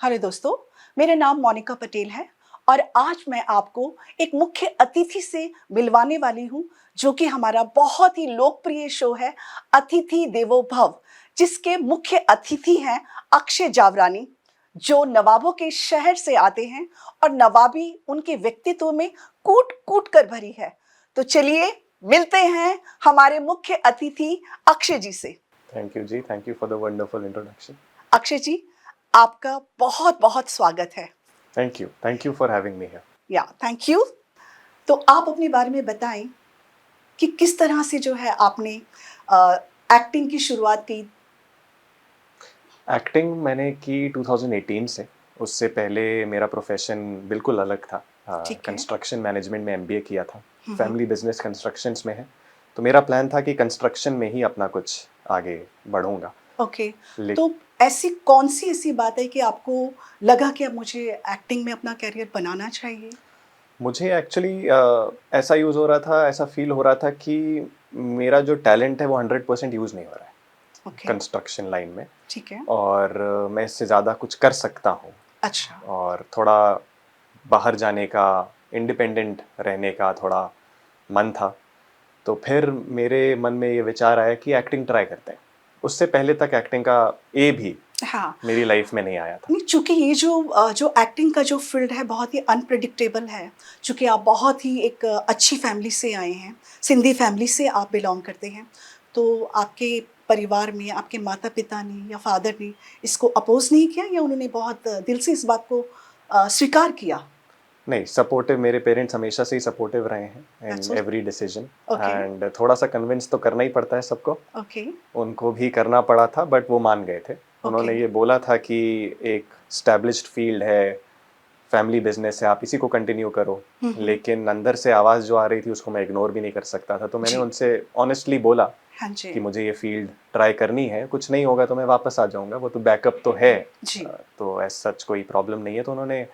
Hello दोस्तों, मेरा नाम मोनिका पटेल है और आज मैं आपको एक मुख्य अतिथि से मिलवाने वाली हूँ जो कि हमारा बहुत ही लोकप्रिय शो है अतिथि देवो भव, जिसके मुख्य अतिथि हैं अक्षय जावरानी, जो नवाबों के शहर से आते हैं और नवाबी उनके व्यक्तित्व में कूट कूट कर भरी है। तो चलिए मिलते हैं हमारे मुख्य अतिथि अक्षय जी से। Thank you ji, thank you for the wonderful introduction. Akshay ji, आपका बहुत बहुत स्वागत है। Thank you for having me here. Yeah thank you. तो आप अपने बारे में बताएं कि किस तरह से जो है आपने एक्टिंग की शुरुआत की। एक्टिंग मैंने की 2018 से। उससे पहले मेरा प्रोफेशन बिल्कुल अलग था। ठीक है। कंस्ट्रक्शन मैनेजमेंट में एमबीए किया था। फैमिली बिजनेस कंस्ट्रक्शंस में है, तो मेरा प्लान था कि कंस्ट्रक्शन में ही अपना कुछ आगे बढ़ूंगा। ओके। लेकिन तो ऐसी कौन सी ऐसी बात है कि आपको लगा कि अब मुझे एक्टिंग में अपना करियर बनाना चाहिए? मुझे एक्चुअली ऐसा यूज़ हो रहा था, ऐसा फील हो रहा था कि मेरा जो टैलेंट है वो 100% यूज़ नहीं हो रहा है ओके। कंस्ट्रक्शन लाइन में। ठीक है। और मैं इससे ज़्यादा कुछ कर सकता हूँ अच्छा। और थोड़ा बाहर जाने का, इंडिपेंडेंट रहने का थोड़ा मन था। तो फिर मेरे मन में ये विचार आया कि एक्टिंग ट्राई करते हैं। उससे पहले तक एक्टिंग का ए भी हाँ। मेरी लाइफ में नहीं आया था। नहीं, चूंकि ये जो एक्टिंग का जो फील्ड है बहुत ही अनप्रिडिक्टेबल है। चूंकि आप बहुत ही एक अच्छी फैमिली से आए हैं, सिंधी फैमिली से आप बिलोंग करते हैं, तो आपके परिवार में आपके माता पिता ने या फादर ने इसको अपोज नहीं किया या उन्होंने बहुत दिल से इस बात को स्वीकार किया? नहीं, सपोर्टिव, मेरे पेरेंट्स हमेशा से ही सपोर्टिव रहे हैं that's in every decision. Okay. And थोड़ा सा कन्विंस तो करना ही पड़ता है सबको। ओके। उनको भी करना पड़ा था, बट वो मान गए थे। ओके। उन्होंने ये बोला था कि एक स्टैब्लिश्ड फील्ड है, फैमिली बिजनेस है, आप इसी को कंटिन्यू करो। लेकिन अंदर से आवाज़ जो आ रही थी उसको मैं इग्नोर भी नहीं कर सकता था। तो मैंने जी। उनसे ऑनेस्टली बोला हाँ जी। कि मुझे ये फील्ड ट्राई करनी है, कुछ नहीं होगा तो मैं वापस आ जाऊंगा, वो तो बैकअप तो है। जी। तो ऐसा सच कोई प्रॉब्लम नहीं है। तो उन्होंने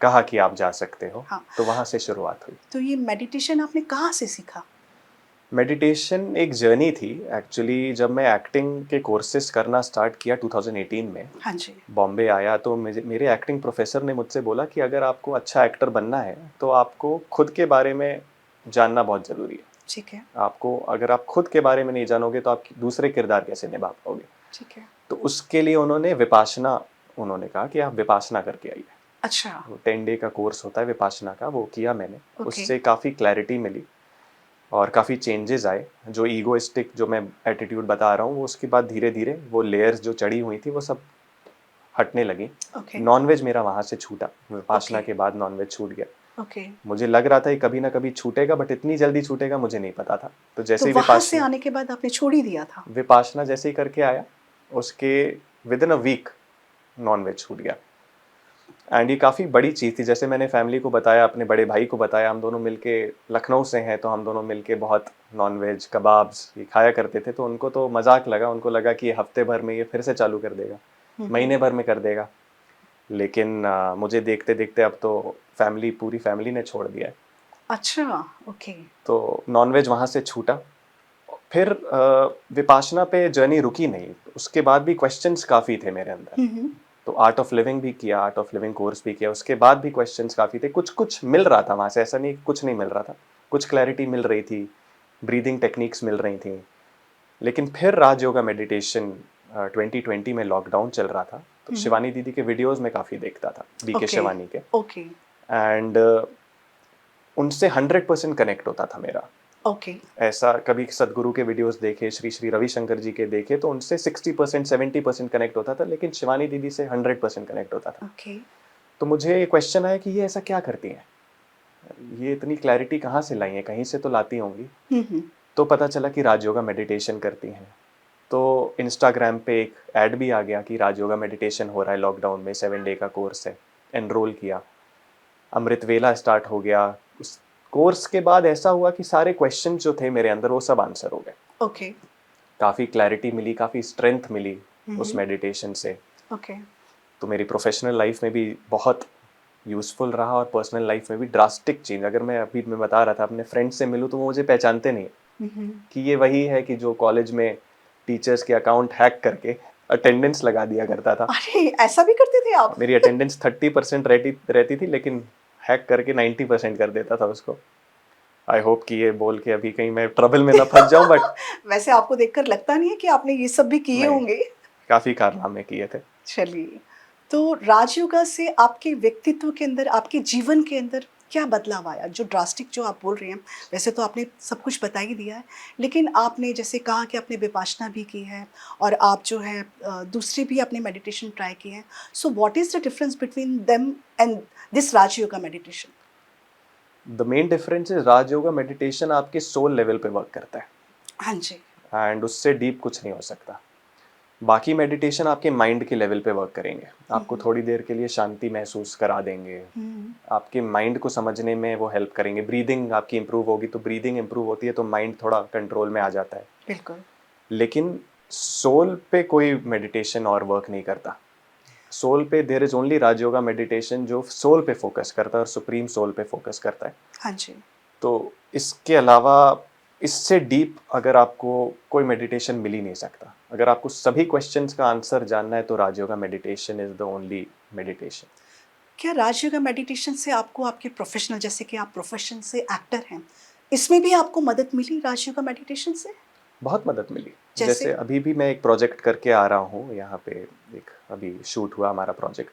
कहा कि आप जा सकते हो। हाँ। तो वहाँ से शुरुआत हुई। तो ये मेडिटेशन आपने कहाँ से सीखा? मेडिटेशन एक जर्नी थी एक्चुअली। जब मैं एक्टिंग के कोर्सेज करना स्टार्ट किया 2018 में, हाँ जी। बॉम्बे आया, तो मेरे एक्टिंग प्रोफेसर ने मुझसे बोला कि अगर आपको अच्छा एक्टर बनना है तो आपको खुद के बारे में जानना बहुत ज़रूरी है। ठीक है। आपको, अगर आप खुद के बारे में नहीं जानोगे तो आप दूसरे किरदार कैसे निभा पाओगे। ठीक है। तो उसके लिए उन्होंने कहा कि आप विपासना करके आइए। अच्छा। वो 10 डे का कोर्स होता है विपासना का, वो किया मैंने। ओके। उससे काफ़ी क्लैरिटी मिली और काफ़ी चेंजेस आए। जो ईगोइस्टिक जो मैं एटीट्यूड बता रहा हूँ, वो उसके बाद धीरे धीरे वो लेयर्स जो चढ़ी हुई थी वो सब हटने लगी। ओके। नॉनवेज मेरा वहाँ से छूटा, ओके। विपासना के बाद नॉनवेज छूट गया। ओके। मुझे लग रहा था कि कभी ना कभी छूटेगा, बट इतनी जल्दी छूटेगा मुझे नहीं पता था। तो तो जैसे ही वहाँ से विपासना आने के बाद आपने छोड़ ही दिया था? विपासना जैसे ही करके आया, उसके within a week nonveg छूट गया। एंड ये काफ़ी बड़ी चीज़ थी। जैसे मैंने फैमिली को बताया, अपने बड़े भाई को बताया, हम दोनों मिलके लखनऊ से हैं, तो हम दोनों मिलके बहुत नॉनवेज कबाब्स ये खाया करते थे। तो उनको तो मजाक लगा, उनको लगा कि ये हफ्ते भर में ये फिर से चालू कर देगा, महीने भर में कर देगा। लेकिन मुझे देखते देखते अब तो पूरी फैमिली ने छोड़ दिया है। अच्छा। ओके। तो नॉनवेज वहाँ से छूटा। फिर विपासना पे जर्नी रुकी नहीं, उसके बाद भी क्वेश्चंस काफ़ी थे मेरे अंदर। हम्म। तो आर्ट ऑफ लिविंग भी किया, आर्ट ऑफ लिविंग कोर्स भी किया। उसके बाद भी क्वेश्चंस काफ़ी थे। कुछ कुछ मिल रहा था वहाँ से, ऐसा नहीं कुछ नहीं मिल रहा था। कुछ क्लैरिटी मिल रही थी, ब्रीदिंग टेक्निक्स मिल रही थी। लेकिन फिर राज योगा मेडिटेशन 2020 में लॉकडाउन चल रहा था, तो शिवानी दीदी के वीडियोस में काफ़ी देखता था, बीके ओके। शिवानी के। ओके। एंड उनसे 100% कनेक्ट होता था मेरा। ओके। ऐसा कभी सदगुरु के वीडियोस देखे, श्री श्री रविशंकर जी के देखे, तो उनसे 60% 70% कनेक्ट होता था, लेकिन शिवानी दीदी से 100% कनेक्ट होता था। ओके। तो मुझे ये क्वेश्चन आया कि ये ऐसा क्या करती हैं, ये इतनी क्लैरिटी कहाँ से लाई हैं, कहीं से तो लाती होंगी। हम्म। तो पता चला कि राजयोगा मेडिटेशन करती हैं। तो इंस्टाग्राम पे एक ऐड भी आ गया कि राजयोगा मेडिटेशन हो रहा है लॉकडाउन में, 7 डे का कोर्स है। एनरोल किया, अमृत वेला स्टार्ट हो गया। उस कोर्स के बाद ऐसा हुआ कि सारे क्वेश्चन जो थे मेरे अंदर वो सब आंसर हो गए। ओके। काफ़ी क्लैरिटी मिली, काफ़ी स्ट्रेंथ मिली उस हम्म। मेडिटेशन से। ओके। तो मेरी प्रोफेशनल लाइफ में भी बहुत यूज़फुल रहा और पर्सनल लाइफ में भी ड्रास्टिक चेंज। अगर मैं बता रहा था, अपने फ्रेंड्स से मिलूँ तो वो मुझे पहचानते नहीं हम्म। कि ये वही है कि जो कॉलेज में टीचर्स के अकाउंट हैक करके अटेंडेंस लगा दिया करता था। अरे ऐसा भी करते थे आप? मेरी अटेंडेंस 30% रहती थी, लेकिन हैक करके 90% कर देता था उसको। आई होप कि ये बोल के अभी कहीं मैं ट्रबल में ना फंस जाऊं, बट वैसे आपको देखकर लगता नहीं है कि आपने ये सब भी किए नहीं, होंगे? काफी कारनामे किए थे। चलिए, तो राजयोगा से आपके व्यक्तित्व के अंदर, आपके जीवन के अंदर क्या बदलाव आया? जो ड्रास्टिक जो आप बोल रहे हैं, वैसे तो आपने सब कुछ बता ही दिया है, लेकिन आपने जैसे कहा कि आपने विपाशना भी की है और आप जो है दूसरे भी आपने मेडिटेशन ट्राई किए हैं। So what is the difference between them and this Rajyoga meditation? The main difference is Rajyoga meditation आपके सोल लेवल पे वर्क करता है, हाँ जी। एंड उससे डीप कुछ नहीं हो सकता। बाकी मेडिटेशन आपके माइंड के लेवल पे वर्क करेंगे, आपको थोड़ी देर के लिए शांति महसूस करा देंगे, हुँ, आपके माइंड को समझने में वो हेल्प करेंगे। ब्रीदिंग आपकी इंप्रूव होगी, तो ब्रीदिंग इंप्रूव होती है तो माइंड थोड़ा कंट्रोल में आ जाता है। बिल्कुल। लेकिन सोल पे कोई मेडिटेशन और वर्क नहीं करता। सोल पे there is only Rajyoga meditation जो सोल पे फोकस करता है और सुप्रीम सोल पे फोकस करता है। हाँ जी। तो इसके अलावा, इससे डीप अगर आपको कोई मेडिटेशन मिल ही नहीं सकता। अगर आपको सभी क्वेश्चंस का आंसर जानना है तो Rajyoga meditation is the only meditation. क्या राजयोगा मेडिटेशन से आपको आपके प्रोफेशनल, जैसे कि आप प्रोफेशन से एक्टर हैं, इसमें भी आपको मदद मिली राजयोगा मेडिटेशन से? बहुत मदद मिली। जैसे? जैसे अभी भी मैं एक प्रोजेक्ट करके आ रहा हूँ यहाँ पे, एक अभी शूट हुआ हमारा प्रोजेक्ट।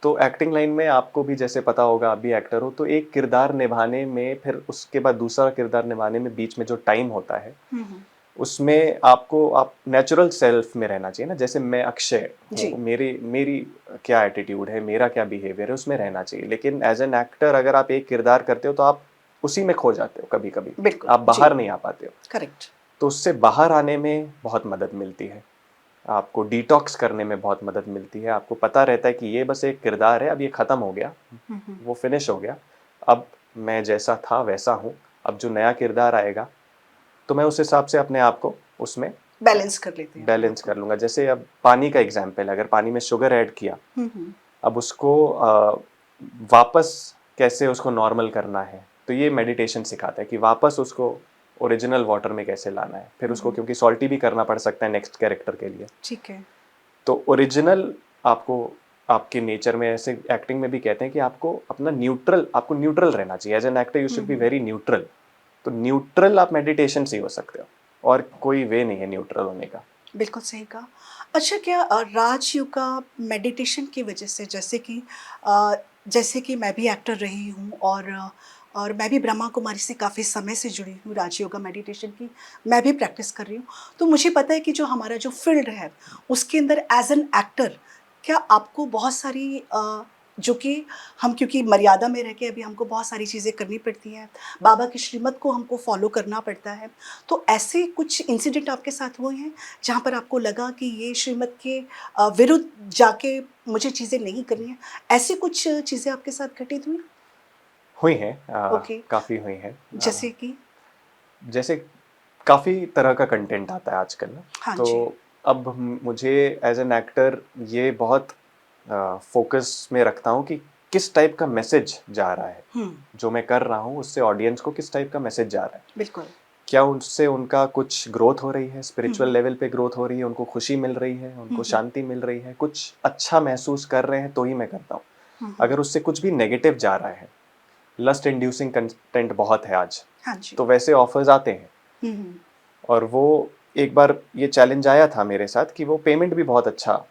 तो एक्टिंग लाइन में आपको भी जैसे पता होगा, आप भी एक्टर हो, तो एक किरदार निभाने में, फिर उसके बाद दूसरा किरदार निभाने में बीच में जो टाइम होता है, हुँ, हुँ। उसमें आपको आप नेचुरल सेल्फ में रहना चाहिए ना। जैसे मैं अक्षय जी। हूँ, मेरी मेरी क्या एटीट्यूड है, मेरा क्या बिहेवियर है, उसमें रहना चाहिए। लेकिन एज एन एक्टर अगर आप एक किरदार करते हो तो आप उसी में खो जाते हो, कभी कभी बिल्कुल, आप जी, बाहर नहीं आ पाते हो। करेक्ट। तो उससे बाहर आने में बहुत मदद मिलती है, आपको डिटॉक्स करने में बहुत मदद मिलती है। आपको पता रहता है कि ये बस एक किरदार है, अब ये ख़त्म हो गया, हुँ, हुँ। वो फिनिश हो गया। अब मैं जैसा था वैसा हूँ, अब जो नया किरदार आएगा तो मैं उस हिसाब से अपने आप को उसमें बैलेंस कर लेते हैं अपने आप बैलेंस को। कर लूँगा। जैसे अब पानी का एग्जाम्पल है, अगर पानी में शुगर ऐड किया, हुँ, हुँ। अब उसको वापस कैसे उसको नॉर्मल करना है, तो ये मेडिटेशन सिखाता है कि वापस उसको ओरिजिनल वाटर में कैसे लाना है। फिर हुँ, उसको हुँ। क्योंकि सॉल्टी भी करना पड़ सकता है नेक्स्ट कैरेक्टर के लिए, ठीक है। तो ओरिजिनल आपको, आपके नेचर में, ऐसे एक्टिंग में भी कहते हैं कि आपको अपना न्यूट्रल, आपको न्यूट्रल रहना चाहिए। As an actor you hmm, should be hmm. Very neutral. तो न्यूट्रल आप मेडिटेशन से ही हो सकते हो, और कोई वे नहीं है न्यूट्रल होने का। बिल्कुल सही कहा। अच्छा, क्या राजयोगा मेडिटेशन की वजह से, अ, जैसे कि मैं भी एक्टर रही हूँ और मैं भी ब्रह्मा कुमारी से काफ़ी समय से जुड़ी हूँ, राजयोगा मेडिटेशन की मैं भी प्रैक्टिस कर रही हूँ। तो मुझे पता है कि जो हमारा जो फ़ील्ड है, उसके अंदर एज़ एन एक्टर क्या आपको बहुत सारी जो कि हम, क्योंकि मर्यादा में रह के अभी हमको बहुत सारी चीज़ें करनी पड़ती हैं, बाबा की श्रीमत को हमको फ़ॉलो करना पड़ता है। तो ऐसे कुछ इंसिडेंट आपके साथ हुए हैं जहाँ पर आपको लगा कि ये श्रीमत के विरुद्ध जाके मुझे चीज़ें नहीं करनी है? ऐसी कुछ चीज़ें आपके साथ घटित हुई? हुई हैं, ओके, काफ़ी हुई हैं। जैसे कि? जैसे काफ़ी तरह का कंटेंट आता है आजकल ना, हाँ तो जी। अब मुझे एज एन एक्टर ये बहुत फोकस में रखता हूँ कि किस टाइप का मैसेज जा रहा है, हुँ, जो मैं कर रहा हूँ उससे ऑडियंस को किस टाइप का मैसेज जा रहा है। बिल्कुल। क्या उससे उनका कुछ ग्रोथ हो रही है, हुँ, स्पिरिचुअल हुँ। लेवल पे ग्रोथ हो रही है, उनको खुशी मिल रही है, हुँ, उनको हुँ। शांति मिल रही है, कुछ अच्छा महसूस कर रहे हैं, तो ही मैं करता हूँ। हुँ, हुँ। अगर उससे कुछ भी नेगेटिव जा रहा है, लस्ट इंड्यूसिंग कंटेंट बहुत है आज, हाँ जी। तो वैसे ऑफर्स आते हैं। हुँ, हुँ। और वो एक बार ये चैलेंज आया था मेरे साथ कि वो पेमेंट भी बहुत अच्छा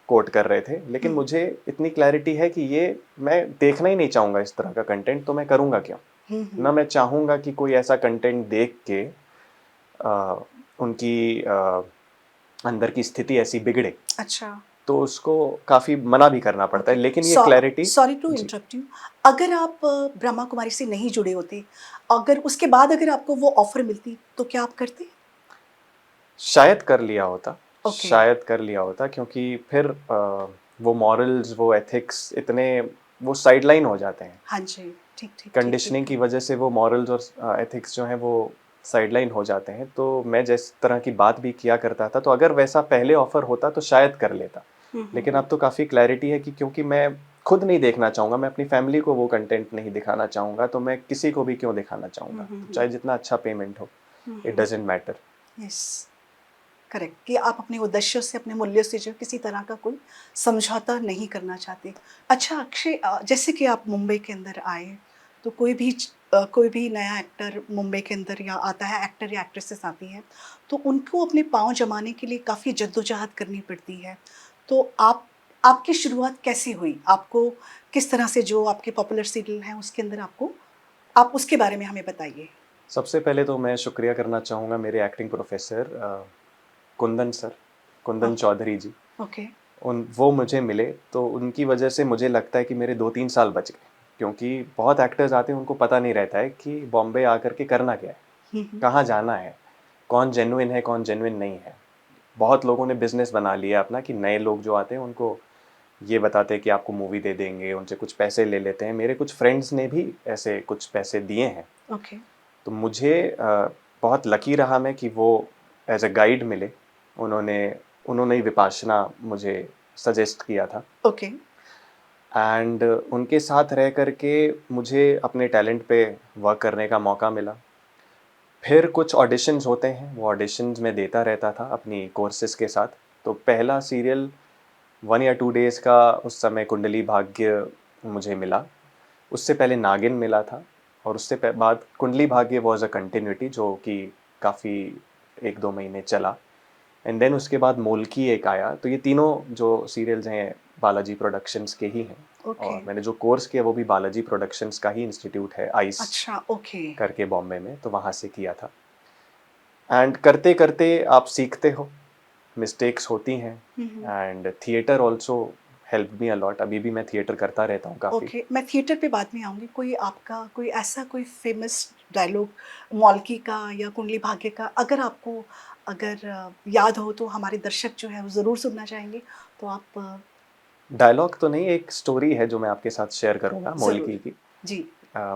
कोट कर रहे थे, लेकिन हुँ, मुझे इतनी क्लैरिटी है कि ये मैं देखना ही नहीं चाहूँगा इस तरह का कंटेंट, तो मैं करूँगा क्यों? हुँ, ना हुँ। मैं चाहूँगा कि कोई ऐसा कंटेंट देख के उनकी अंदर की स्थिति ऐसी बिगड़े, अच्छा। तो उसको काफ़ी मना भी करना पड़ता है, ओके। लेकिन ये clarity. Sorry to ji, interrupt you. अगर आप ब्रह्मा कुमारी से नहीं जुड़े होते, अगर उसके बाद अगर आपको वो ऑफ़र मिलती, तो क्या आप करते? शायद कर लिया होता, ओके। शायद कर लिया होता, क्योंकि फिर वो मॉरल्स, वो एथिक्स इतने वो साइडलाइन हो जाते हैं। हाँ जी। ठीक, ठीक, ठीक, कंडीशनिंग की बिल्कुल। वजह से वो मॉरल्स और एथिक्स जो हैं वो साइडलाइन हो जाते हैं। तो मैं जिस तरह की बात भी किया करता था, तो अगर वैसा पहले ऑफर होता तो शायद कर लेता। हुँ, हुँ, लेकिन हुँ। अब तो काफ़ी क्लैरिटी है कि क्योंकि मैं खुद नहीं देखना चाहूँगा, मैं अपनी फैमिली को वो कंटेंट नहीं दिखाना चाहूँगा, तो मैं किसी को भी क्यों दिखाना हुँ, चाहूँगा, हुँ, हुँ। चाहे जितना अच्छा पेमेंट हो, hmm, it hmm. Doesn't matter. Yes. Correct, कि आप अपने उद्देश्यों से, अपने मूल्यों से जो किसी तरह का कोई समझौता नहीं करना चाहते। अच्छा अक्षय, जैसे कि आप मुंबई के अंदर आए, तो कोई भी नया एक्टर मुंबई के अंदर या आता है, एक्टर या एक्ट्रेसेस आती हैं, तो उनको अपने पाँव जमाने के लिए काफ़ी जद्दोजहद करनी पड़ती है। तो आपकी शुरुआत कैसी हुई? आपको किस तरह से, जो आपके पॉपुलर सीरियल हैं उसके अंदर आपको, आप उसके बारे में हमें बताइए। सबसे पहले तो मैं शुक्रिया करना चाहूँगा मेरे acting professor Kundan sir, Kundan okay, Chaudhary ji. Okay. उन वो मुझे मिले, तो उनकी वजह से मुझे लगता है कि मेरे 2-3 साल बच गए, क्योंकि बहुत एक्टर्स आते हैं, उनको पता नहीं रहता है कि बॉम्बे आकर के करना क्या है, हुँ, हुँ। कहाँ जाना है, कौन जेन्युइन है, कौन जेन्युइन नहीं है। बहुत लोगों ने बिज़नेस बना लिया अपना कि नए लोग जो आते हैं उनको ये बताते हैं कि आपको मूवी दे देंगे, उनसे कुछ पैसे ले लेते हैं। मेरे कुछ फ्रेंड्स ने भी ऐसे कुछ पैसे दिए हैं। ओके, तो मुझे बहुत लकी रहा मैं कि वो एज अ गाइड मिले। उन्होंने उन्होंने ही विपाशना मुझे सजेस्ट किया था, ओके। एंड उनके साथ रह कर के मुझे अपने टैलेंट पे वर्क करने का मौका मिला। फिर कुछ ऑडिशंस होते हैं, वो ऑडिशंस मैं देता रहता था अपनी कोर्सेज के साथ। तो पहला सीरियल 1 या 2 डेज़ का उस समय कुंडली भाग्य मुझे मिला। उससे पहले नागिन मिला था, और उससे बाद Kundali Bhagya was a continuity जो कि काफ़ी 1-2 महीने चला। एंड देन उसके बाद मोल्की एक आया। तो ये तीनों जो सीरियल्स हैं बालाजी प्रोडक्शंस के ही हैं, ओके। और मैंने जो कोर्स किया वो भी बालाजी प्रोडक्शंस का ही इंस्टीट्यूट है, आइस अच्छा, ओके। करके बॉम्बे में, तो वहाँ से किया था। एंड करते करते आप सीखते हो, मिस्टेक्स होती हैं, hmm, hmm. And theatre also help me a lot. अभी भी मैं थिएटर करता रहता हूँ काफ़ी। ओके, मैं थिएटर पे बाद में आऊँगी। कोई आपका कोई ऐसा कोई फ़ेमस डायलॉग मौल्की का या कुंडली भाग्य का, अगर आपको, अगर याद हो, तो हमारे दर्शक जो है वो ज़रूर सुनना चाहेंगे। तो आप डायलॉग तो नहीं, एक स्टोरी है जो मैं आपके साथ शेयर करूँगा ज़रूर। मोल्की की। जी।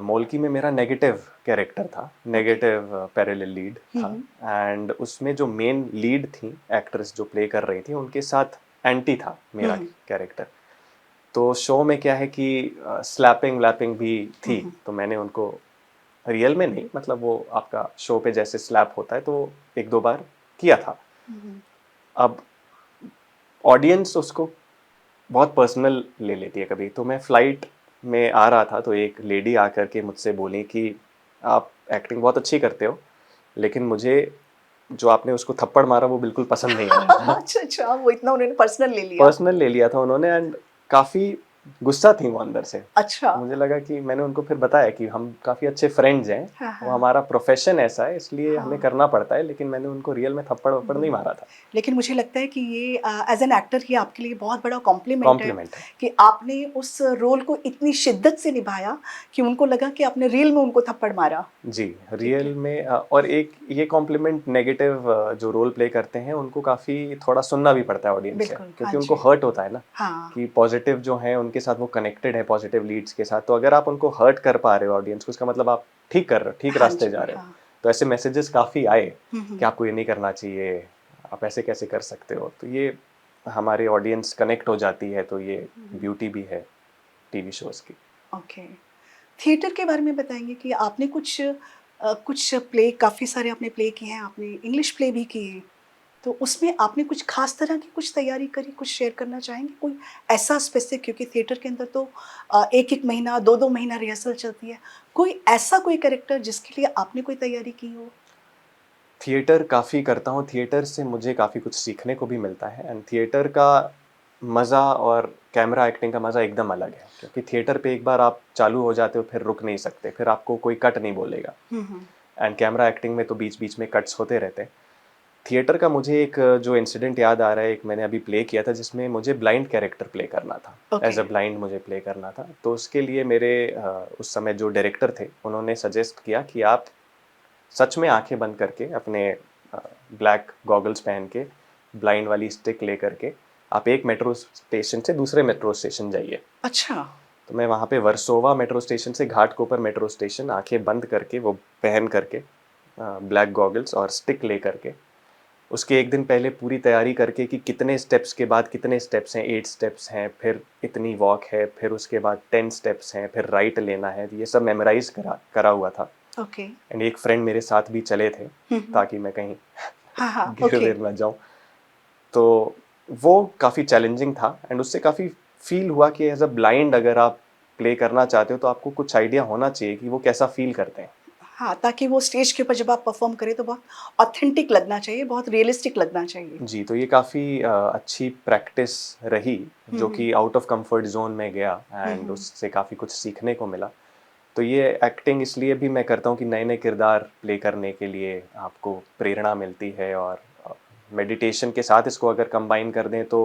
मोल्की में मेरा नेगेटिव कैरेक्टर था, ओके। नेगेटिव पैरेलल लीड हुँ, था। हुँ। एंड उसमें जो मेन लीड थी एक्ट्रेस जो प्ले कर रही थी, उनके साथ एंटी था हुँ, मेरा हुँ। कैरेक्टर। तो शो में क्या है कि स्लैपिंग व्लैपिंग भी हुँ, थी, हुँ। तो मैंने उनको रियल में नहीं, मतलब वो आपका शो पे जैसे स्लैप होता है, तो 1-2 बार किया था। हुँ, हुँ। अब ऑडियंस उसको बहुत पर्सनल ले लेती है कभी। तो मैं फ्लाइट में आ रहा था, तो एक लेडी आकर के मुझसे बोली कि आप एक्टिंग बहुत अच्छी करते हो, लेकिन मुझे जो आपने उसको थप्पड़ मारा वो बिल्कुल पसंद नहीं आया। अच्छा, अच्छा, वो इतना उन्होंने पर्सनल ले लिया। पर्सनल ले लिया था उन्होंने, एंड काफ़ी गुस्सा थी वो अंदर से। अच्छा। तो मुझे लगा कि मैंने उनको फिर बताया कि हम काफ़ी अच्छे फ्रेंड्स हैं, हाँ, वो हाँ। हमारा प्रोफेशन ऐसा है, इसलिए हमें हाँ। करना पड़ता है, लेकिन मैंने उनको रियल में थप्पड़ वप्पड़ नहीं हुँ। मारा था। लेकिन मुझे लगता है कि ये एज़ एन एक्टर ये आपके लिए बहुत बड़ा कॉम्प्लीमेंट है कॉम्प्लीमेंट है। कि आपने उस रोल को इतनी शिद्दत से निभाया कि उनको लगा कि आपने रियल में उनको थप्पड़ मारा। जी, ठीक रियल है। में और एक ये कॉम्प्लीमेंट नेगेटिव जो रोल प्ले करते हैं उनको काफ़ी थोड़ा सुनना भी पड़ता है ऑडियंस से, बिल्कुल, हाँ क्योंकि उनको जी। हर्ट होता है ना, हाँ। कि पॉजिटिव जो हैं उनके साथ वो कनेक्टेड है पॉजिटिव लीड्स के साथ। तो अगर आप उनको हर्ट कर पा रहे हो ऑडियंस को, उसका मतलब आप ठीक कर रहे हो, ठीक हाँ रास्ते जी, जा रहे हो। हाँ। तो ऐसे मैसेजेस काफ़ी आए हुँ, कि हुँ। आपको ये नहीं करना चाहिए, आप ऐसे कैसे कर सकते हो। तो ये हमारे ऑडियंस कनेक्ट हो जाती है, तो ये हुँ, हुँ। ब्यूटी भी है टीवी शोज़ की। ओके। थिएटर के बारे में बताएँगे कि आपने कुछ प्ले, काफ़ी सारे आपने प्ले किए हैं, आपने इंग्लिश प्ले भी किए। तो उसमें आपने कुछ ख़ास तरह की कुछ तैयारी करी, कुछ शेयर करना चाहेंगे? कोई ऐसा स्पेसिफ़िक, क्योंकि थिएटर के अंदर तो 1-1 महीना, 2-2 महीना रिहर्सल चलती है। कोई ऐसा कोई कैरेक्टर जिसके लिए आपने कोई तैयारी की हो? थिएटर काफ़ी करता हूँ, थिएटर से मुझे काफ़ी कुछ सीखने को भी मिलता है, एंड थिएटर का मज़ा और कैमरा एक्टिंग का मज़ा एकदम अलग है, क्योंकि थिएटर पे एक बार आप चालू हो जाते हो फिर रुक नहीं सकते, फिर आपको कोई कट नहीं बोलेगा। हुँ, हुँ। एंड कैमरा एक्टिंग में तो बीच-बीच में कट्स होते रहते हैं। थिएटर का मुझे एक जो इंसिडेंट याद आ रहा है, एक मैंने अभी प्ले किया था जिसमें मुझे ब्लाइंड कैरेक्टर प्ले करना था। ओके। एज़ अ ब्लाइंड मुझे प्ले करना था। तो उसके लिए मेरे उस समय जो डायरेक्टर थे, उन्होंने सजेस्ट किया कि आप सच में आंखें बंद करके अपने ब्लैक गॉगल्स पहन के ब्लाइंड वाली स्टिक लेकर के आप एक मेट्रो स्टेशन से दूसरे मेट्रो स्टेशन जाइए। अच्छा। तो मैं वहाँ पे वर्सोवा मेट्रो स्टेशन से घाटकोपर मेट्रो स्टेशन आंखें बंद करके वो पहन करके ब्लैक गॉगल्स और स्टिक ले करके उसके एक दिन पहले पूरी तैयारी करके कि कितने स्टेप्स के बाद कितने स्टेप्स हैं, 8 स्टेप्स हैं, फिर इतनी वॉक है, फिर उसके बाद 10 स्टेप्स हैं, फिर राइट लेना है, ये सब मेमोराइज करा करा हुआ था। ओके। एंड एक फ्रेंड मेरे साथ भी चले थे हुँ, हुँ। ताकि मैं कहीं हाँ हाँ, गिर ओके। विर ना जाऊं। तो वो काफ़ी चैलेंजिंग था एंड उससे काफ़ी फील हुआ कि एज अ ब्लाइंड अगर आप प्ले करना चाहते हो तो आपको कुछ आइडिया होना चाहिए कि वो कैसा फील करते हैं। हाँ, ताकि वो स्टेज के ऊपर जब आप परफ़ॉर्म करें तो बहुत ऑथेंटिक लगना चाहिए, बहुत रियलिस्टिक लगना चाहिए। जी, तो ये काफ़ी अच्छी प्रैक्टिस रही, हुँ, जो हुँ। कि आउट ऑफ कंफर्ट ज़ोन में गया हुँ, एंड हुँ। उससे काफ़ी कुछ सीखने को मिला। तो ये एक्टिंग इसलिए भी मैं करता हूँ कि नए-नए किरदार प्ले करने के लिए आपको प्रेरणा मिलती है और मेडिटेशन के साथ इसको अगर कंबाइन कर दें तो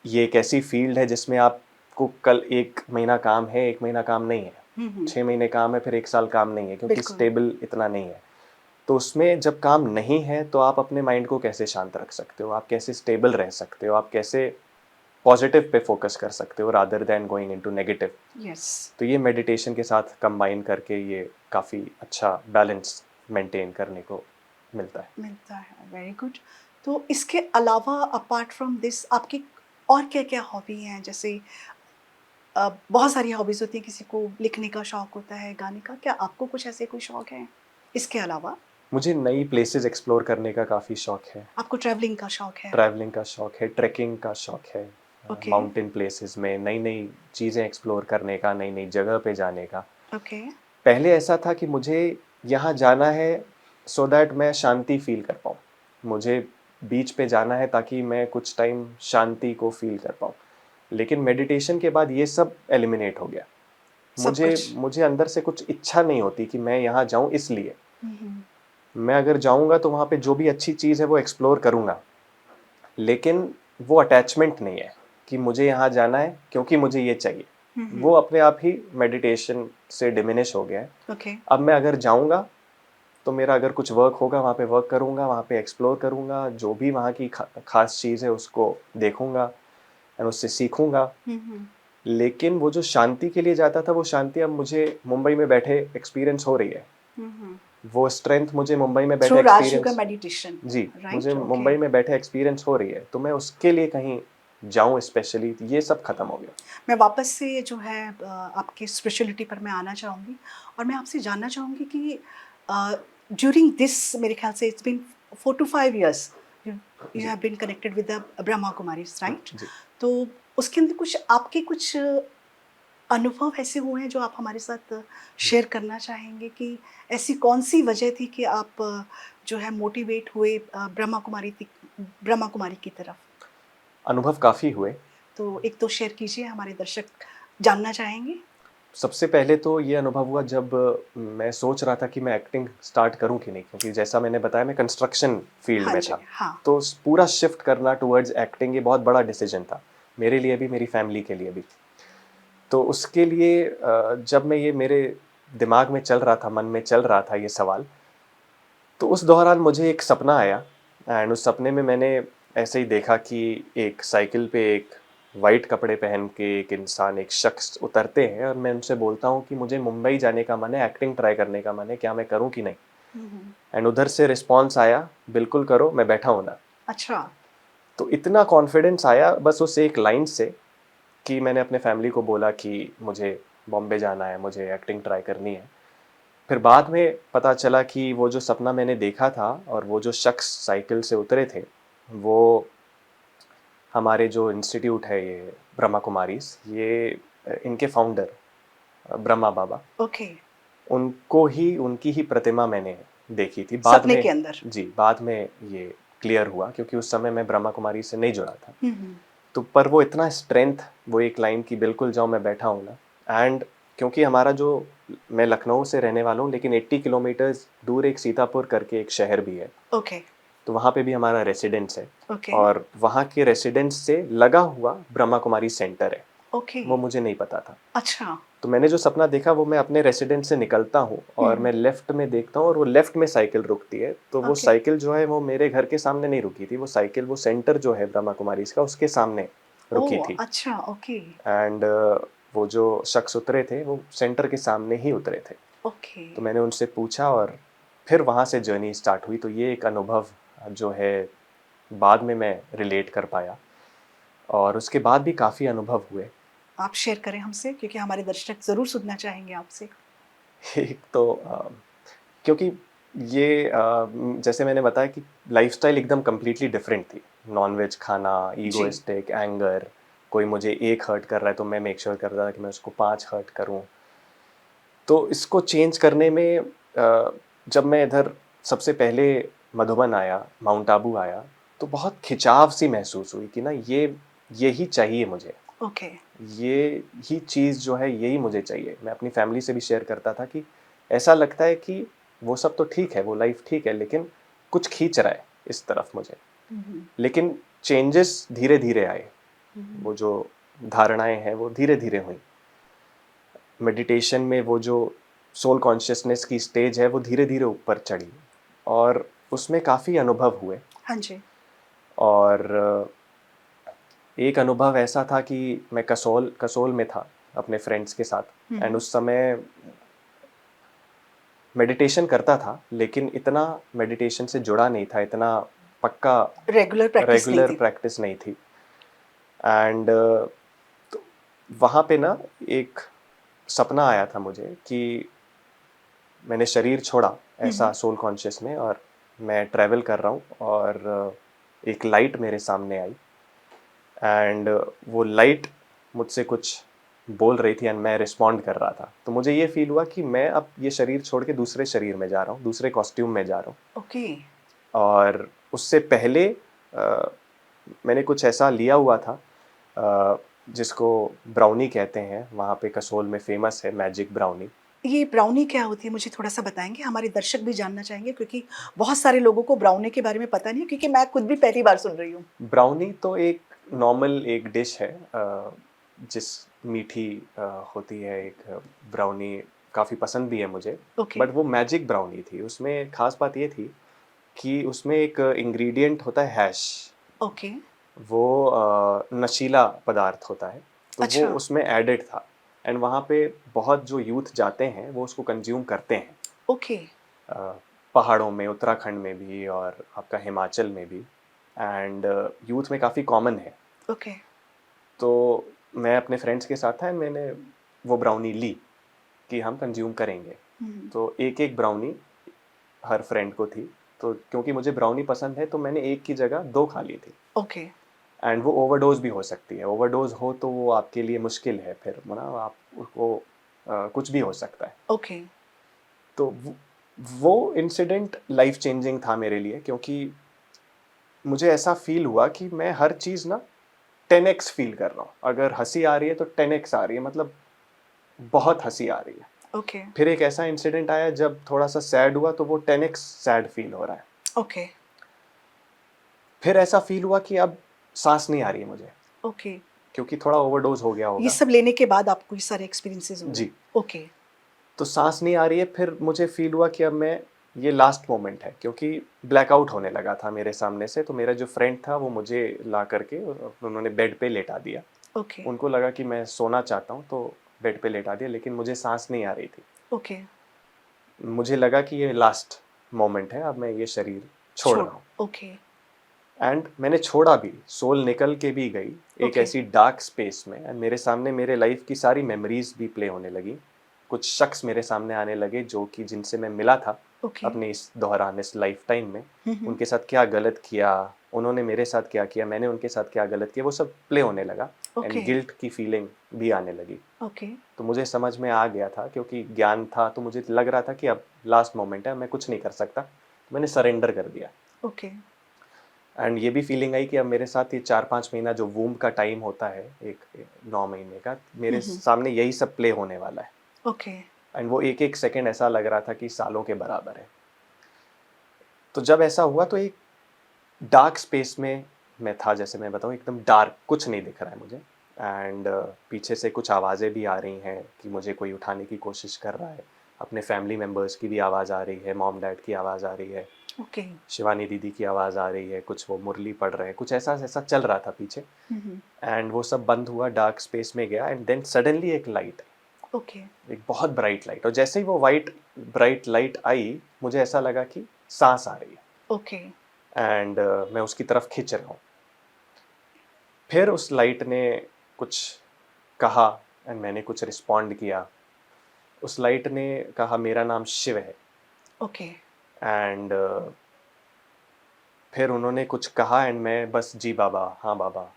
ये एक ऐसी फ़ील्ड है जिसमें आपको कल 1 महीना काम है, 1 महीना काम नहीं है। हुँ, हुँ। 6 महीने काम है, फिर 1 साल काम नहीं है क्योंकि बिल्कुल। स्टेबल इतना नहीं है। तो उसमें जब काम नहीं है तो आप अपने माइंड को कैसे शांत रख सकते हो? आप कैसे स्टेबल रह सकते हो? आप कैसे पॉजिटिव पे फ़ोकस कर सकते हो rather than going into negative? Yes, तो ये मेडिटेशन के साथ कंबाइन करके ये काफ़ी अच्छा बैलेंस मेंटेन करने को मिलता है। मिलता है, वेरी गुड। तो इसके अलावा अपार्ट फ्रॉम दिस आपकी और क्या-क्या हॉबी हैं? जैसे बहुत सारी हॉबीज़ होती हैं, किसी को लिखने का शौक होता है, गाने का, क्या आपको कुछ ऐसे कोई शौक हैं, इसके अलावा? मुझे नई प्लेसेस एक्सप्लोर करने का काफ़ी शौक है। आपको ट्रैवलिंग का शौक है? ट्रैवलिंग का शौक है, ट्रैकिंग का शौक है, ओके, माउंटेन प्लेसेस में नई-नई चीज़ें एक्सप्लोर करने का, नई-नई जगह पे जाने का। ओके। पहले ऐसा था कि मुझे यहाँ जाना है सो दैट मैं शांति फ़ील कर पाऊँ। मुझे बीच पे जाना है ताकि मैं कुछ टाइम शांति को फ़ील कर पाऊँ। लेकिन मेडिटेशन के बाद ये सब एलिमिनेट हो गया। सब मुझे कुछ। मुझे अंदर से कुछ इच्छा नहीं होती कि मैं यहाँ जाऊँ इसलिए। हुँ, हुँ। मैं अगर जाऊँगा तो वहाँ पे जो भी अच्छी चीज़ है वो एक्सप्लोर करूँगा। लेकिन वो अटैचमेंट नहीं है कि मुझे यहाँ जाना है क्योंकि मुझे ये चाहिए। हुँ, वो हुँ। अपने आप ही मेडिटेशन से डिमिनिश हो गया है। ओके, अब मैं अगर जाऊँगा तो मेरा अगर कुछ वर्क होगा वहाँ पे वर्क करूँगा, वहाँ पे एक्सप्लोर करूँगा, जो भी वहाँ की ख़ास चीज़ है उसको देखूँगा एंड उससे सीखूँगा। हुँ, हुँ। लेकिन वो जो शांति के लिए जाता था वो शांति अब मुझे मुंबई में बैठे एक्सपीरियंस हो रही है। हुँ, हुँ। वो स्ट्रेंथ मुझे मुंबई में बैठे थ्रू राज योगा एक्सपीरियंस मेडिटेशन, जी, मुझे राइट? ओके। मुंबई में बैठे एक्सपीरियंस हो रही है, तो मैं उसके लिए कहीं जाऊँ स्पेशली, ये सब खत्म हो गया। मैं वापस से जो है आपकी स्पिरिचुअलिटी पर मैं आना चाहूँगी और मैं आपसे जानना चाहूँगी कि ड्यूरिंग दिस मेरे ख़्याल से it's been 4 to 5 years you you ji, have been connected with the Brahma Kumaris, right? जी। तो उसके अंदर कुछ आपके कुछ अनुभव ऐसे हुए हैं जो आप हमारे साथ शेयर करना चाहेंगे कि ऐसी कौन-सी वजह थी कि आप जो है मोटिवेट हुए ब्रह्मा कुमारी की तरफ? अनुभव काफ़ी हुए। तो 1-2 शेयर कीजिए, हमारे दर्शक जानना चाहेंगे। सबसे पहले तो ये अनुभव हुआ जब मैं सोच रहा था कि मैं एक्टिंग स्टार्ट करूँ कि नहीं, क्योंकि जैसा मैंने बताया मैं कंस्ट्रक्शन फील्ड हाँ में जी, था। हाँ। तो पूरा शिफ्ट करना टुवर्ड्स एक्टिंग ये बहुत बड़ा डिसीजन था, मेरे लिए भी, मेरी फैमिली के लिए भी। तो उसके लिए जब मैं ये मेरे दिमाग में चल रहा था, मन में चल रहा था ये सवाल, तो उस दौरान मुझे एक सपना आया एंड उस सपने में मैंने ऐसे ही देखा कि एक साइकिल पे एक वाइट कपड़े पहन के एक इंसान, एक शख्स उतरते हैं और मैं उनसे बोलता हूँ कि मुझे मुंबई जाने का मन है, एक्टिंग ट्राई करने का मन है, क्या मैं करूँ कि नहीं? हुँ, हुँ। एंड उधर से रिस्पॉन्स आया, बिल्कुल करो, मैं बैठा हूँ ना। अच्छा। तो इतना कॉन्फिडेंस आया बस उस एक लाइन से कि मैंने अपने फैमिली को बोला कि मुझे बॉम्बे जाना है, मुझे एक्टिंग ट्राई करनी है। फिर बाद में पता चला कि वो जो सपना मैंने देखा था और वो जो शख्स साइकिल से उतरे थे, वो हमारे जो इंस्टीट्यूट है ये ब्रह्मा कुमारीज़, ये इनके फाउंडर ब्रह्मा बाबा, ओके, उनको ही उनकी ही प्रतिमा मैंने देखी थी। बाद सपने में के अंदर। जी, बाद में ये क्लियर हुआ क्योंकि उस समय मैं ब्रह्मा कुमारी से नहीं जुड़ा था। हुँ, हुँ। तो पर वो इतना स्ट्रेंथ, वो एक लाइन कि बिल्कुल जाओ मैं बैठा हूँ ना एंड क्योंकि हमारा जो मैं लखनऊ से रहने वाला हूँ लेकिन 80 किलोमीटर्स दूर एक सीतापुर करके एक शहर भी है, ओके, तो वहाँ पे भी हमारा रेसिडेंस है ओके, और वहाँ के रेसिडेंस से लगा हुआ ब्रह्मा कुमारी सेंटर है, ओके। वो मुझे नहीं पता था। अच्छा। तो मैंने जो सपना देखा वो मैं अपने रेसिडेंस से निकलता हूँ हुँ, और मैं लेफ्ट में देखता हूँ और वो लेफ्ट में साइकिल रुकती है, तो वो ओके। साइकिल जो है वो मेरे घर के सामने नहीं रुकी थी, वो साइकिल वो सेंटर जो है ब्रह्मा कुमारी इसका उसके सामने रुकी ओह! थी अच्छा, ओके, एंड वो जो शख्स उतरे थे वो सेंटर के सामने ही उतरे थे। ओके। तो मैंने उनसे पूछा और फिर वहाँ से जर्नी स्टार्ट हुई, तो ये एक अनुभव जो है बाद में मैं रिलेट कर पाया और उसके बाद भी काफ़ी अनुभव हुए। आप शेयर करें हमसे क्योंकि हमारे दर्शक ज़रूर सुनना चाहेंगे आपसे। एक तो क्योंकि ये जैसे मैंने बताया कि लाइफस्टाइल एकदम कम्प्लीटली डिफरेंट थी। नॉनवेज खाना, जी। ईगोइस्टिक, एंगर, कोई मुझे एक हर्ट कर रहा है तो मैं मेक श्योर करता था कि मैं उसको 5 हर्ट करूं। तो इसको चेंज करने में जब मैं इधर सबसे पहले मधुबन आया, माउंट आबू आया, तो बहुत खिंचाव सी महसूस हुई कि ना यही चाहिए मुझे। ओके। ये ही चीज़ जो है यही मुझे चाहिए। मैं अपनी फैमिली से भी शेयर करता था कि ऐसा लगता है कि वो सब तो ठीक है, वो लाइफ ठीक है, लेकिन कुछ खींच रहा है इस तरफ मुझे। हम्म, लेकिन चेंजेस धीरे-धीरे आए। हम्म, वो जो धारणाएँ हैं वो धीरे-धीरे हुईं। मेडिटेशन में वो जो सोल कॉन्शियसनेस की स्टेज है वो धीरे-धीरे ऊपर चढ़ी और उसमें काफ़ी अनुभव हुए। हाँ जी। और एक अनुभव ऐसा था कि मैं कसोल कसोल में था अपने फ्रेंड्स के साथ, एंड हम्म, उस समय मेडिटेशन करता था, लेकिन इतना मेडिटेशन से जुड़ा नहीं था, इतना पक्का रेगुलर प्रैक्टिस नहीं रेगुलर थी। प्रैक्टिस नहीं थी। एंड तो वहाँ पे ना एक सपना आया था मुझे कि मैंने शरीर छोड़ा ऐसा हम्म, सोल कॉन्शियस में, और मैं ट्रैवल कर रहा हूँ और एक लाइट मेरे सामने आई, एंड वो लाइट मुझसे कुछ बोल रही थी एंड मैं रिस्पॉन्ड कर रहा था। तो मुझे ये फील हुआ कि मैं अब ये शरीर छोड़ के दूसरे शरीर में जा रहा हूँ, दूसरे कॉस्ट्यूम में जा रहा हूँ। ओके। और उससे पहले मैंने कुछ ऐसा लिया हुआ था जिसको ब्राउनी कहते हैं, वहाँ पे कसोल में फेमस है मैजिक ब्राउनी। ये ब्राउनी क्या होती है, मुझे थोड़ा-सा बताएँगे? हमारे दर्शक भी जानना चाहेंगे क्योंकि बहुत सारे लोगों को ब्राउनी के बारे में पता नहीं है, क्योंकि मैं खुद भी पहली बार सुन रही हूँ। ब्राउनी तो एक नॉर्मल एक डिश है, जिस मीठी होती है एक ब्राउनी, काफ़ी पसंद भी है मुझे। ओके, बट वो मैजिक ब्राउनी थी, उसमें खास बात ये थी कि उसमें एक इंग्रेडिएंट होता है हैश। ओके। वो नशीला पदार्थ होता है, तो वो अच्छा, उसमें एडेड था। एंड वहाँ पे बहुत जो यूथ जाते हैं वो उसको कंज्यूम करते हैं, ओके, अ, पहाड़ों में, उत्तराखंड में भी और आपका हिमाचल में भी, एंड यूथ में काफ़ी कॉमन है। ओके। तो मैं अपने फ्रेंड्स के साथ था एंड मैंने वो ब्राउनी ली कि हम कंज्यूम करेंगे। हुँ, तो एक-एक ब्राउनी हर फ्रेंड को थी। तो क्योंकि मुझे ब्राउनी पसंद है तो मैंने एक की जगह 2 खा ली थी। ओके, एंड वो ओवरडोज़ भी हो सकती है। ओवरडोज़ हो तो वो आपके लिए मुश्किल है फिर, ना आप उसको कुछ भी हो सकता है। ओके, तो वो इंसिडेंट लाइफ़ चेंजिंग था मेरे लिए, क्योंकि मुझे ऐसा फ़ील हुआ कि मैं हर चीज़ ना 10x फ़ील कर रहा हूँ। अगर हँसी आ रही है तो 10x आ रही है, मतलब बहुत हँसी आ रही है। ओके, फिर एक ऐसा इंसिडेंट आया जब थोड़ा-सा सैड हुआ तो वो 10x सैड फ़ील हो रहा है। ओके, फिर ऐसा फ़ील हुआ कि अब साँस नहीं आ रही है मुझे, ओके। क्योंकि थोड़ा ओवरडोज़ हो गया ये होगा। सब लेने के बाद आपको ये सारे एक्सपीरियंसेस हुए? जी, ओके, तो साँस नहीं आ रही है, फिर मुझे फ़ील हुआ कि अब मैं, ये लास्ट मोमेंट है, क्योंकि ब्लैकआउट होने लगा था मेरे सामने से। तो मेरा जो फ्रेंड था वो मुझे ला कर के उन्होंने बेड पे लेटा दिया। ओके, उनको लगा कि मैं सोना चाहता हूँ तो बेड पे लेटा दिया, लेकिन मुझे साँस नहीं आ रही थी। ओके। मुझे लगा कि ये लास्ट मोमेंट है, अब मैं ये शरीर छोड़ छोड़ रहा हूँ। ओके, एंड मैंने छोड़ा भी, सोल निकल के भी गई एक ओके, ऐसी डार्क स्पेस में, एंड मेरे सामने मेरे लाइफ की सारी मेमोरीज भी प्ले होने लगी। कुछ शख्स मेरे सामने आने लगे जो कि जिनसे मैं मिला था ओके। अपने इस दौरान, इस लाइफ टाइम में। हुँ, हुँ। उनके साथ क्या गलत किया, उन्होंने मेरे साथ क्या किया, मैंने उनके साथ क्या गलत किया, वो सब प्ले होने लगा। एंड ओके, गिल्ट की फीलिंग भी आने लगी। ओके, तो मुझे समझ में आ गया था, क्योंकि ज्ञान था, तो मुझे लग रहा था कि अब लास्ट मोमेंट है, मैं कुछ नहीं कर सकता। मैंने सरेंडर कर दिया। ओके। एंड ये भी फीलिंग आई कि अब मेरे साथ ये 4-5 महीना जो वूम्ब का टाइम होता है, एक 9 महीने का, हुँ, मेरे हुँ। सामने यही सब प्ले होने वाला है। ओके, एंड वो एक-एक सेकंड ऐसा लग रहा था कि सालों के बराबर है। तो जब ऐसा हुआ तो एक डार्क स्पेस में मैं था, जैसे मैं बताऊँ एकदम डार्क, कुछ नहीं दिख रहा है मुझे। एंड पीछे से कुछ आवाज़ें भी आ रही हैं कि मुझे कोई उठाने की कोशिश कर रहा है। अपने फैमिली मेंबर्स की भी आवाज़ आ रही है, मॉम-डैड की आवाज़ आ रही है, ओके। शिवानी दीदी की आवाज़ आ रही है, कुछ वो मुरली पढ़ रहे हैं, कुछ ऐसा-ऐसा चल रहा था पीछे। हुँ, हुँ। एंड वो सब बंद हुआ, डार्क स्पेस में गया, एंड देन सडनली एक लाइट, ओके, एक बहुत ब्राइट लाइट, और जैसे ही वो वाइट ब्राइट लाइट आई, मुझे ऐसा लगा कि सांस आ रही ओके, है, एंड मैं उसकी तरफ खिंच रहा हूँ। फिर उस लाइट ने कुछ कहा एंड मैंने कुछ रिस्पॉन्ड किया। उस लाइट ने कहा मेरा नाम शिव है, ओके, एंड फिर उन्होंने कुछ कहा एंड मैं बस जी बाबा, हाँ बाबा,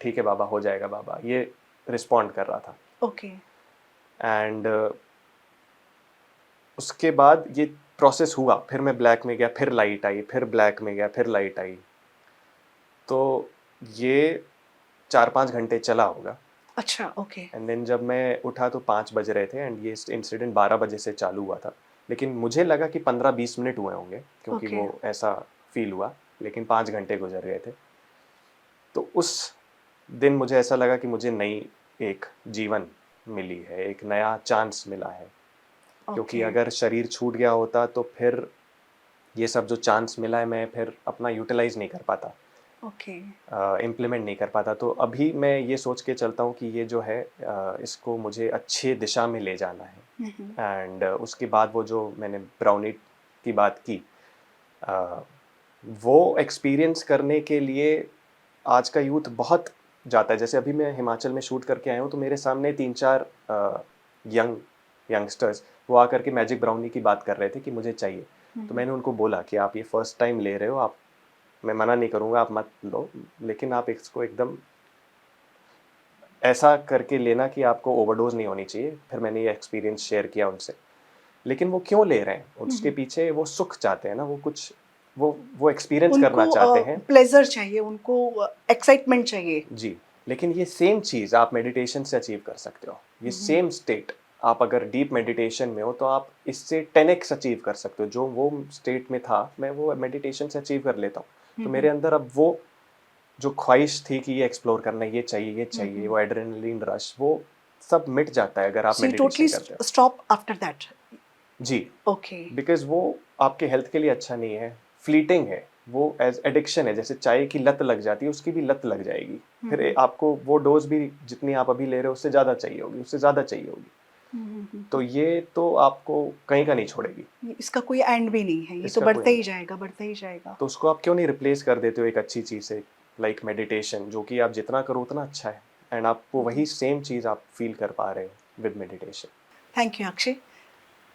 ठीक है बाबा, हो जाएगा बाबा, ये रिस्पॉन्ड कर रहा था। ओके। एंड उसके बाद ये प्रोसेस हुआ, फिर मैं ब्लैक में गया, फिर लाइट आई, फिर ब्लैक में गया, फिर लाइट आई। तो ये 4-5 घंटे चला होगा। अच्छा, ओके। एंड देन जब मैं उठा तो 5 बज रहे थे एंड ये इंसिडेंट 12 बजे से चालू हुआ था। लेकिन मुझे लगा कि 15-20 मिनट हुए होंगे, क्योंकि ओके। वो ऐसा फील हुआ, लेकिन 5 घंटे गुजर गए थे। तो उस दिन मुझे ऐसा लगा कि मुझे नई एक जीवन मिली है, एक नया चांस मिला है। क्योंकि ओके। अगर शरीर छूट गया होता तो फिर ये सब जो चांस मिला है मैं फिर अपना यूटिलाइज नहीं कर पाता, ओके। इम्प्लीमेंट नहीं कर पाता। तो अभी मैं ये सोच के चलता हूँ कि ये जो है इसको मुझे अच्छी दिशा में ले जाना है। हम्म। एंड उसके बाद वो जो मैंने ब्राउनी की बात की, अ, वो एक्सपीरियंस करने के लिए आज का यूथ बहुत जाता है। जैसे अभी मैं हिमाचल में शूट करके आया हूँ तो मेरे सामने 3-4 यंगस्टर्स वो आकर के मैजिक ब्राउनी की बात कर रहे थे कि मुझे चाहिए। तो मैंने उनको बोला कि आप ये फर्स्ट टाइम ले रहे हो, आप, मैं मना नहीं करूँगा, आप मत लो, लेकिन आप इसको एकदम ऐसा करके लेना कि आपको ओवरडोज नहीं होनी चाहिए। फिर मैंने ये एक्सपीरियंस शेयर किया उनसे। लेकिन वो क्यों ले रहे हैं? उसके पीछे वो सुख चाहते हैं ना, वो कुछ वो एक्सपीरियंस उनको करना चाहते हैं। प्लेजर चाहिए, उनको एक्साइटमेंट चाहिए। जी, लेकिन ये सेम चीज़ आप मेडिटेशन से अचीव कर सकते हो। ये सेम स्टेट आप अगर डीप मेडिटेशन में हो तो आप इससे 10x अचीव कर सकते हो। जो वो स्टेट में था, मैं वो मेडिटेशन से अचीव कर लेता हूँ। तो मेरे अंदर अब वो जो ख्वाहिश थी कि ये एक्सप्लोर करना, ये चाहिए, वो एड्रेनलिन रश, वो सब मिट जाता है अगर आप सो यू मेडिटेशन टोटली करते हो। Stop after that? जी, ओके। बिकॉज़ वो आपके हेल्थ के लिए अच्छा नहीं है, फ्लीटिंग है, वो एज़ एडिक्शन है। जैसे चाय की लत लग जाती है, उसकी भी लत लग जाएगी। फिर आपको वो डोज़ भी जितनी आप अभी ले रहे हो उससे ज़्यादा चाहिए होगी, उससे ज़्यादा चाहिए होगी। तो ये तो आपको कहीं का नहीं छोड़ेगी, इसका कोई एंड भी नहीं है, ये तो इसका कोई बढ़ता नहीं। ही जाएगा, बढ़ता ही जाएगा। तो उसको आप क्यों नहीं रिप्लेस कर देते हो एक अच्छी चीज़ से, लाइक मेडिटेशन, जो कि आप जितना करो उतना अच्छा है। एंड आपको वही सेम चीज़ आप फ़ील कर पा रहे हो with meditation. Thank you Akshay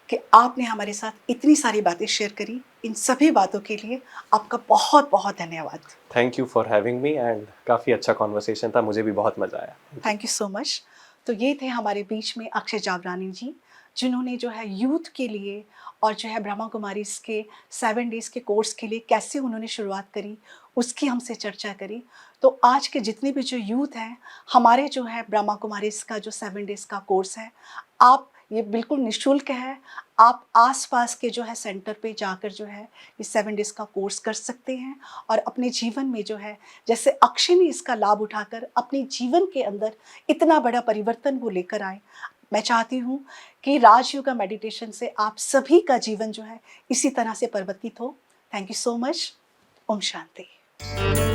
कि आपने हमारे साथ इतनी सारी बातें शेयर करी। इन सभी बातों के लिए आपका बहुत बहुत धन्यवाद। Thank you for having me and काफ़ी अच्छा कन्वर्सेशन था, मुझे भी बहुत मज़ा आया। Thank you so much. तो ये थे हमारे बीच में अक्षय जावरानी जी, जिन्होंने जो है यूथ के लिए और जो है ब्रह्मा कुमारीज के 7 डेज़ के कोर्स के लिए कैसे उन्होंने शुरुआत करी, उसकी हमसे चर्चा करी। तो आज के जितने भी जो यूथ हैं, हमारे जो है ब्रह्मा कुमारीज का जो 7 डेज़ का कोर्स है, आप ये बिल्कुल निःशुल्क है। आप आस-पास के जो है सेंटर पे जाकर जो है ये 7 डेज़ का कोर्स कर सकते हैं और अपने जीवन में जो है, जैसे अक्षय ने इसका लाभ उठाकर अपने जीवन के अंदर इतना बड़ा परिवर्तन वो लेकर आए। मैं चाहती हूँ कि राजयोगा मेडिटेशन से आप सभी का जीवन जो है इसी तरह से परिवर्तित हो। Thank you so much. ओम शांति।